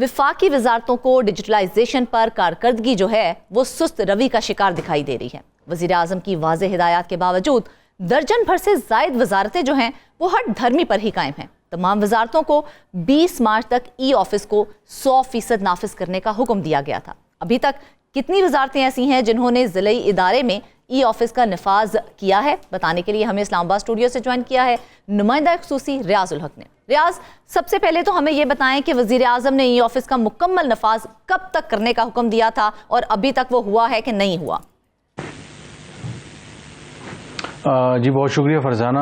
وفاقی وزارتوں کو ڈیجیٹلائزیشن پر کارکردگی جو ہے وہ سست روی کا شکار دکھائی دے رہی ہے۔ وزیر اعظم کی واضح ہدایات کے باوجود درجن بھر سے زائد وزارتیں جو ہیں وہ ہٹ دھرمی پر ہی قائم ہیں۔ تمام وزارتوں کو 20 مارچ تک ای آفس کو 100% نافذ کرنے کا حکم دیا گیا تھا۔ ابھی تک کتنی وزارتیں ایسی ہیں جنہوں نے ضلعی ادارے میں ای آفس کا نفاذ کیا ہے، بتانے کے لیے ہمیں اسلام آباد اسٹوڈیو سے جوائن کیا ہے نمائندہ خصوصی ریاض الحق نے۔ ریاض، سب سے پہلے تو ہمیں یہ بتائیں کہ وزیر اعظم نے ای آفس کا مکمل نفاذ کب تک کرنے کا حکم دیا تھا اور ابھی تک وہ ہوا ہے کہ نہیں ہوا؟ جی بہت شکریہ فرزانہ۔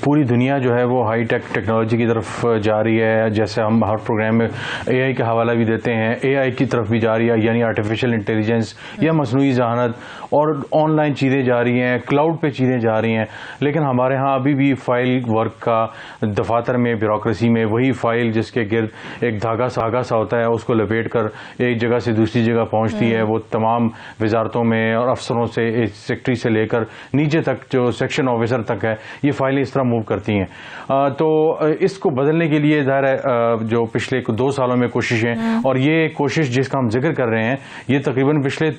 پوری دنیا جو ہے وہ ہائی ٹیک ٹیکنالوجی کی طرف جا رہی ہے، جیسے ہم ہر پروگرام میں اے آئی کا حوالہ بھی دیتے ہیں، اے آئی کی طرف بھی جا رہی ہے، یعنی آرٹیفیشل انٹیلیجنس یا مصنوعی ذہانت، اور آن لائن چیزیں جا رہی ہیں، کلاؤڈ پہ چیزیں جا رہی ہیں۔ لیکن ہمارے ہاں ابھی بھی فائل ورک کا دفاتر میں، بیوروکریسی میں، وہی فائل جس کے گرد ایک دھاگا سا ہوتا ہے، اس کو لپیٹ کر ایک جگہ سے دوسری جگہ پہنچتی ہے، وہ تمام وزارتوں میں اور افسروں سے، سیکٹری سے لے کر نیچے تک جو سیکشن آفیسر تک ہے، یہ فائلیں اس طرح موو کرتی ہیں۔ تو اس کو بدلنے کے لیے ظاہر ہے جو پچھلے 2 سالوں میں کوششیں، اور یہ کوشش جس کا ہم ذکر کر رہے ہیں یہ تقریباً پچھلے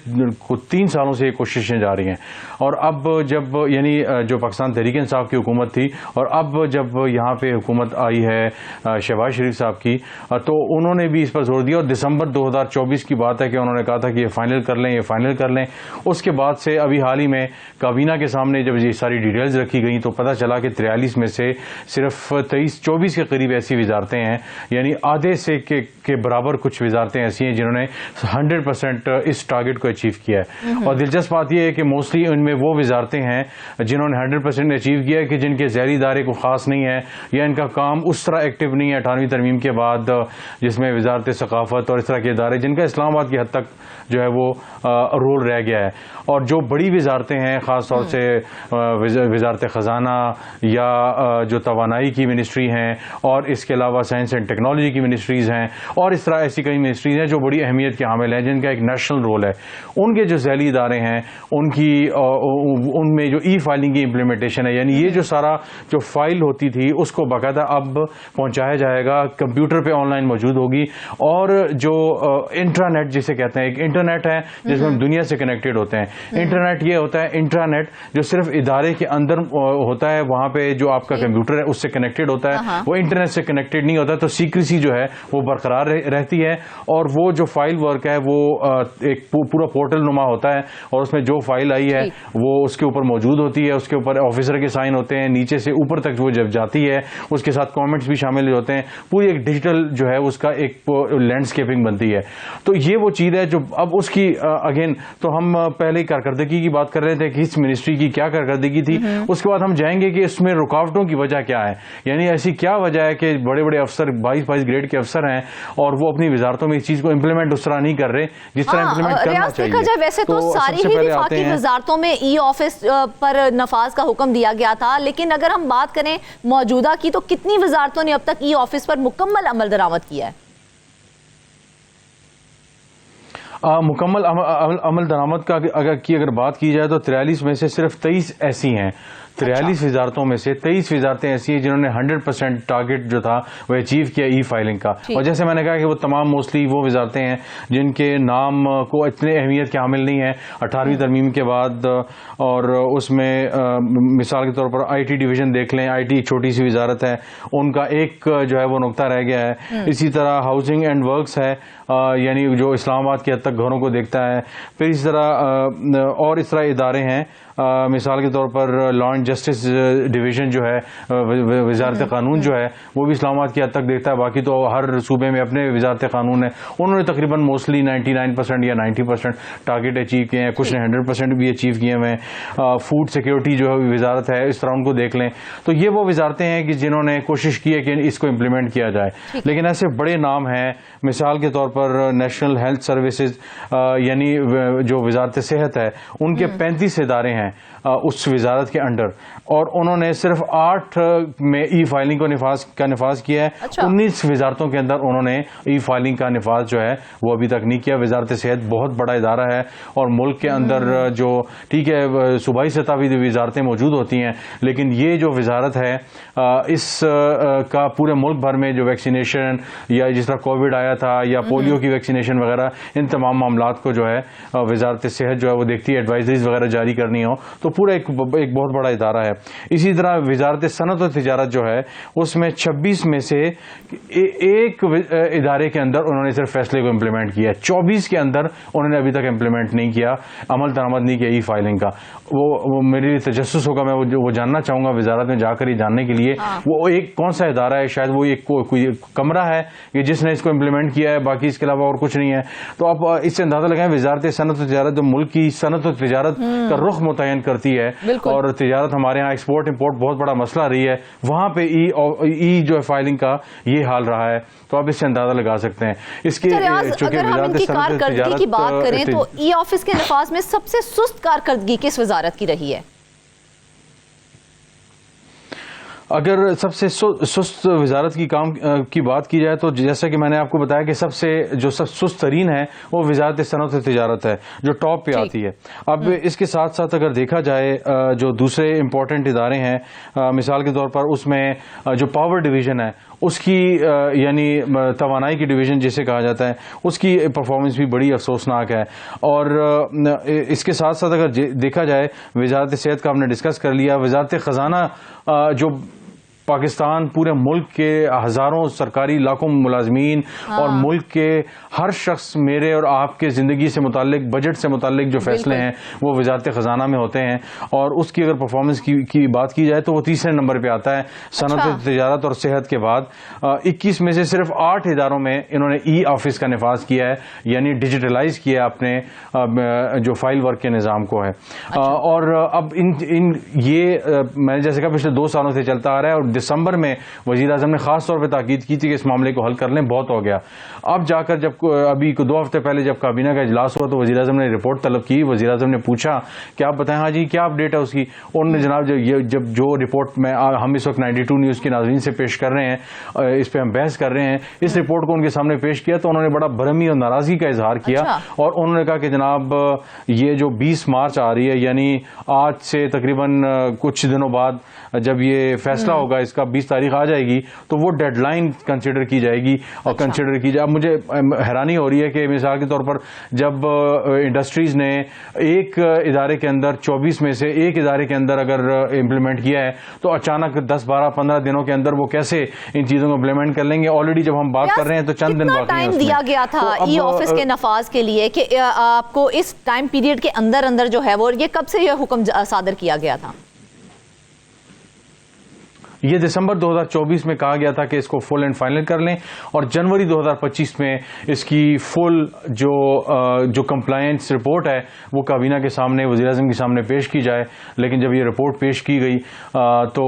3 سالوں سے یہ کوششیں جاری ہیں۔ اور اب جب یعنی جو پاکستان تحریک انصاف کی حکومت تھی اور اب جب یہاں پہ حکومت آئی ہے شہباز شریف صاحب کی، تو انہوں نے بھی اس پر زور دیا، اور دسمبر 2024 کی بات ہے کہ انہوں نے کہا تھا کہ یہ فائنل کر لیں، یہ فائنل کر لیں۔ اس کے بعد سے ابھی حال ہی میں کابینہ کے سامنے جب یہ ساری ڈیٹیلز رکھی گئیں تو پتہ چلا کہ 43 میں سے صرف 23-24 کے قریب ایسی وزارتیں ہیں، یعنی آدھے سے کے برابر کچھ وزارتیں ایسی ہیں جنہوں نے 100% اس ٹارگٹ کو اچیو کیا ہے۔ اور دلچسپ بات یہ ہے کہ موسٹلی ان میں وہ وزارتیں ہیں جنہوں نے 100% اچیو کیا ہے کہ جن کے ذیلی ادارے کو خاص نہیں ہے، یا ان کا کام اس طرح ایکٹیو نہیں ہے 98ویں ترمیم کے بعد، جس میں وزارت ثقافت اور اس طرح کے ادارے جن کا اسلام آباد کی حد تک جو ہے وہ رول رہ گیا ہے۔ اور جو بڑی وزارتیں ہیں، خاص طور سے وزارت خزانہ یا جو توانائی کی منسٹری ہیں، اور اس کے علاوہ سائنس اینڈ ٹیکنالوجی کی منسٹریز ہیں، اور اس طرح ایسی کئی منسٹریز ہیں جو بڑی اہمیت کے حامل ہیں، جن کا ایک نیشنل رول ہے، ان کے جو ذیلی ادارے ہیں ان میں جو ای فائلنگ کی امپلیمنٹیشن ہے، یعنی یہ جو سارا جو فائل ہوتی تھی اس کو باقاعدہ اب پہنچایا جائے گا، کمپیوٹر پہ آن لائن موجود ہوگی۔ اور جو انٹرانیٹ جسے کہتے ہیں، ایک انٹرنیٹ ہے جس میں ہم دنیا سے کنیکٹڈ ہوتے ہیں۔ انٹرنیٹ یہ ہوتا ہے انٹرانیٹ جو صرف ادارے کے اندر ہوتا ہے، وہاں پہ جو آپ کا کمپیوٹر ہے اس سے کنیکٹڈ ہوتا ہے، وہ انٹرنیٹ سے کنیکٹڈ نہیں ہوتا، تو سیکریسی جو ہے وہ برقرار رہتی ہے۔ اور وہ جو فائل ورک ہے وہ ایک پورا پورٹل نما ہوتا ہے، اور اس میں جو فائل آئی ہے وہ اس کے اوپر موجود ہوتی ہے، اس کے اوپر آفیسر کے سائن ہوتے ہیں، نیچے سے اوپر تک وہ جب جاتی ہے اس کے ساتھ کامنٹس بھی شامل ہوتے ہیں، پوری ایک ڈیجیٹل جو ہے اس کا ایک لینڈسکیپنگ بنتی ہے۔ تو یہ وہ چیز ہے جو اب اس کی اگین تو ہم پہلے کارکردگی کی بات کر رہے تھے کہ اس منسٹری کی کیا کارکردگی تھی، اس کے بعد ہم جائیں گے کہ اس میں رکاوٹوں کی وجہ کیا ہے، یعنی ایسی کیا وجہ ہے کہ بڑے بڑے افسر 22 گریڈ کے افسر ہیں اور وہ اپنی وزارتوں میں اس چیز کو امپلیمنٹ اس طرح نہیں کر رہے جس طرح امپلیمنٹ کرنا چاہیے۔ ویسے تو ساری ہی وفاقی وزارتوں میں ای آفس پر نفاذ کا حکم دیا گیا تھا، لیکن اگر ہم بات کریں موجودہ کی تو کتنی وزارتوں نے اب تک ای آفس پر مکمل عمل درآمد کیا ہے؟ مکمل عمل درآمد کا اگر بات کی جائے تو 43 میں سے صرف 23 ایسی ہیں، 43 وزارتوں میں سے 23 وزارتیں ایسی ہیں جنہوں نے 100% ٹارگٹ جو تھا وہ اچیو کیا ای فائلنگ کا۔ اور جیسے میں نے کہا کہ وہ تمام موسٹلی وہ وزارتیں ہیں جن کے نام کو اتنے اہمیت کے حامل نہیں ہیں 18ویں ترمیم کے بعد، اور اس میں مثال کے طور پر آئی ٹی ڈویژن دیکھ لیں، آئی ٹی چھوٹی سی وزارت ہے، ان کا ایک جو ہے وہ نقطہ رہ گیا ہے۔ اسی طرح ہاؤسنگ اینڈ ورکس ہے، یعنی جو اسلام آباد کی حد تک گھروں کو دیکھتا ہے۔ پھر اس طرح اور اس طرح ادارے ہیں، مثال کے طور پر لا اینڈ جسٹس ڈویژن جو ہے، وزارت قانون جو ہے وہ بھی اسلام آباد کی حد تک دیکھتا ہے، باقی تو ہر صوبے میں اپنے وزارت قانون ہے، انہوں نے تقریباً موسٹلی 99% یا 90% ٹارگٹ اچیو کیے ہیں، کچھ نے 100% بھی اچیو کیے ہوئے ہیں۔ فوڈ سیکورٹی جو ہے وزارت ہے، اس طرح ان کو دیکھ لیں، تو یہ وہ وزارتیں ہیں کہ جنہوں نے کوشش کی ہے کہ اس کو امپلیمنٹ کیا جائے۔ لیکن ایسے بڑے نام ہیں، مثال کے طور پر نیشنل ہیلتھ سروسز، یعنی جو وزارت صحت ہے، ان کے 35 ادارے ہیں ہیں اس وزارت کے انڈر، اور انہوں نے صرف 8 میں ای فائلنگ کا نفاذ کیا ہے۔ 19 وزارتوں کے اندر انہوں نے ای فائلنگ کا نفاذ جو ہے وہ ابھی تک نہیں کیا۔ وزارت صحت بہت بڑا ادارہ ہے اور ملک کے اندر جو ٹھیک ہے صوبائی سطح بھی وزارتیں موجود ہوتی ہیں، لیکن یہ جو وزارت ہے اس کا پورے ملک بھر میں جو ویکسینیشن یا جس طرح کووڈ آیا تھا یا پولیو کی ویکسینیشن وغیرہ، ان تمام معاملات کو جو ہے وزارت صحت جو ہے وہ دیکھتی ہے، ایڈوائزریز وغیرہ جاری کرنی ہو تو پورا ایک بہت بڑا ادارہ ہے۔ اسی طرح وزارت صنعت و تجارت جو ہے اس میں 26 میں سے ایک ادارے کے اندر انہوں نے صرف فیصلے کو امپلیمنٹ کیا ہے، 24 کے اندر انہوں نے ابھی تک امپلیمنٹ نہیں کیا، عمل درآمد نہیں کیا ای فائلنگ کا۔ وہ میرے لیے تجسس ہوگا، میں وہ جاننا چاہوں گا وزارت میں جا کر یہ جاننے کے لیے وہ ایک کون سا ادارہ ہے، شاید وہ ایک کوئی کمرہ ہے کہ جس نے اس کو امپلیمنٹ کیا ہے، باقی اس کے علاوہ اور کچھ نہیں ہے۔ تو آپ اس سے اندازہ لگائیں وزارت صنعت و تجارت جو ملک کی صنعت و تجارت کا رخ متعین کرتی ہے، اور تجارت ہمارے ہاں ایکسپورٹ امپورٹ بہت بڑا مسئلہ رہی ہے، وہاں پہ ای جو ہے فائلنگ کا یہ حال رہا ہے، تو آپ اس سے اندازہ لگا سکتے ہیں۔ اس کی اگر ہم ان کی کارکردگی کی بات کریں تو ای آفس کے نفاذ میں سب سے سست کارکردگی کس وزارت کی رہی ہے؟ اگر سب سے سست وزارت کی بات کی جائے تو جیسا کہ میں نے آپ کو بتایا کہ سب سے جو سست ترین ہے وہ وزارت صنعت و تجارت ہے جو ٹاپ پہ آتی ہے۔ اب اس کے ساتھ ساتھ اگر دیکھا جائے جو دوسرے امپورٹنٹ ادارے ہیں، مثال کے طور پر اس میں جو پاور ڈویژن ہے اس کی یعنی توانائی کی ڈویژن جسے کہا جاتا ہے، اس کی پرفارمنس بھی بڑی افسوسناک ہے۔ اور اس کے ساتھ ساتھ اگر دیکھا جائے وزارت صحت کا ہم نے ڈسکس کر لیا، وزارت خزانہ جو پاکستان پورے ملک کے ہزاروں سرکاری لاکھوں ملازمین اور ملک کے ہر شخص میرے اور آپ کے زندگی سے متعلق بجٹ سے متعلق جو فیصلے ہیں وہ وزارت خزانہ میں ہوتے ہیں، اور اس کی اگر پرفارمنس کی بات کی جائے تو وہ تیسرے نمبر پہ آتا ہے صنعت و تجارت اور صحت کے بعد۔ 21 میں سے صرف 8 اداروں میں انہوں نے ای آفس کا نفاذ کیا ہے، یعنی ڈیجیٹلائز کیا ہے اپنے جو فائل ورک کے نظام کو ہے۔ اور اب یہ میں نے جیسے کہا پچھلے 2 سالوں سے چلتا آ رہا ہے، اور دسمبر میں وزیر اعظم نے خاص طور پہ تاکید کی تھی کہ اس معاملے کو حل کر لیں، بہت ہو گیا۔ اب جا کر جب ابھی 2 ہفتے پہلے جب کابینہ کا اجلاس ہوا تو وزیر اعظم نے رپورٹ طلب کی، وزیر اعظم نے پوچھا کہ آپ بتائیں ہاں جی کیا اپڈیٹ ہے اس کی۔ انہوں نے جناب جب جو رپورٹ میں ہم اس وقت 92 نیوز کے ناظرین سے پیش کر رہے ہیں، اس پہ ہم بحث کر رہے ہیں، اس رپورٹ کو ان کے سامنے پیش کیا تو انہوں نے بڑا برہمی اور ناراضگی کا اظہار کیا، اور انہوں نے کہا کہ جناب یہ جو 20 مارچ آ رہی ہے، یعنی آج سے تقریباً کچھ دنوں بعد جب یہ فیصلہ ہوگا اس کا 20 تاریخ آ جائے گی تو وہ ڈیڈ لائن کنسیڈر کی جائے گی اور کنسیڈر کی جائے۔ اب مجھے حیرانی ہو رہی ہے کہ مثال کے طور پر جب انڈسٹریز نے ایک ادارے کے اندر 24 میں سے ایک ادارے کے اندر اگر امپلیمنٹ کیا ہے تو اچانک 10 12 15 دنوں کے اندر وہ کیسے ان چیزوں کو امپلیمنٹ کر لیں گے؟ آلریڈی جب ہم بات کر رہے ہیں تو چند دن باقی ہیں۔ ٹائم دیا گیا تھا ای آفس کے نفاذ کے لیے کہ آپ کو اس ٹائم پیریڈ کے اندر جو ہے وہ یہ کب سے یہ حکم صادر کیا گیا تھا؟ یہ دسمبر 2024 میں کہا گیا تھا کہ اس کو فل اینڈ فائنل کر لیں، اور جنوری 2025 میں اس کی فل جو کمپلائنس رپورٹ ہے وہ کابینہ کے سامنے وزیر اعظم کے سامنے پیش کی جائے۔ لیکن جب یہ رپورٹ پیش کی گئی تو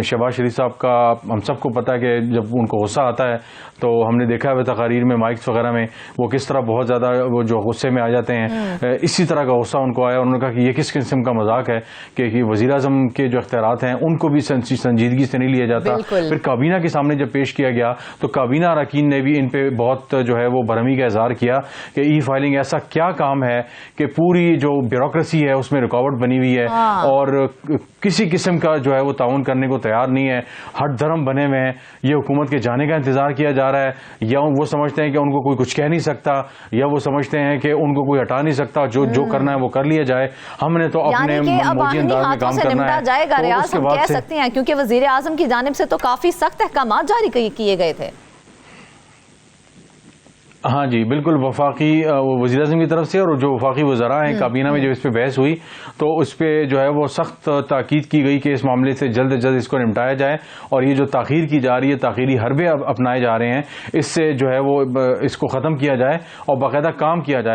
شہباز شریف صاحب کا ہم سب کو پتہ ہے کہ جب ان کو غصہ آتا ہے تو ہم نے دیکھا ہے تقاریر میں مائکس وغیرہ میں وہ کس طرح بہت زیادہ وہ جو غصے میں آ جاتے ہیں، اسی طرح کا غصہ ان کو آیا۔ انہوں نے کہا کہ یہ کس قسم کا مذاق ہے کہ وزیر اعظم کے جو اختیارات ہیں ان کو بھی سنجیدگی سے نہیں لیا جاتا۔ پھر کابینہ کے سامنے جب پیش کیا گیا تو کابینہ اراکین نے بھی ان پہ بہت جو ہے وہ برہمی کا اظہار کیا کہ ای فائلنگ ایسا کیا کام ہے کہ پوری جو بیوروکریسی ہے اس میں رکاوٹ بنی ہوئی ہے، اور کسی قسم کا جو ہے وہ تعاون کرنے کو تیار نہیں ہے، ہٹ دھرم بنے ہوئے ہیں۔ یہ حکومت کے جانے کا انتظار کیا جا رہا ہے، یا وہ سمجھتے ہیں کہ ان کو کوئی کچھ کہہ نہیں سکتا، یا وہ سمجھتے ہیں کہ ان کو کوئی ہٹا نہیں سکتا، جو کرنا ہے وہ کر لیا جائے، ہم نے تو اپنے موجی انداز میں کام کرنا ہے۔ جائے گا ریاض ہم کہہ سکتے ہیں کیونکہ وزیر اعظم کی جانب سے تو کافی سخت احکامات جاری کیے گئے تھے۔ ہاں جی بالکل، وفاقی وزیر اعظم کی طرف سے اور جو وفاقی وزراء ہیں کابینہ میں جب اس پہ بحث ہوئی تو اس پہ جو ہے وہ سخت تاکید کی گئی کہ اس معاملے سے جلد از جلد اس کو نمٹایا جائے، اور یہ جو تاخیر کی جا رہی ہے، تاخیری حربے اپنائے جا رہے ہیں، اس سے جو ہے وہ اس کو ختم کیا جائے اور باقاعدہ کام کیا جائے۔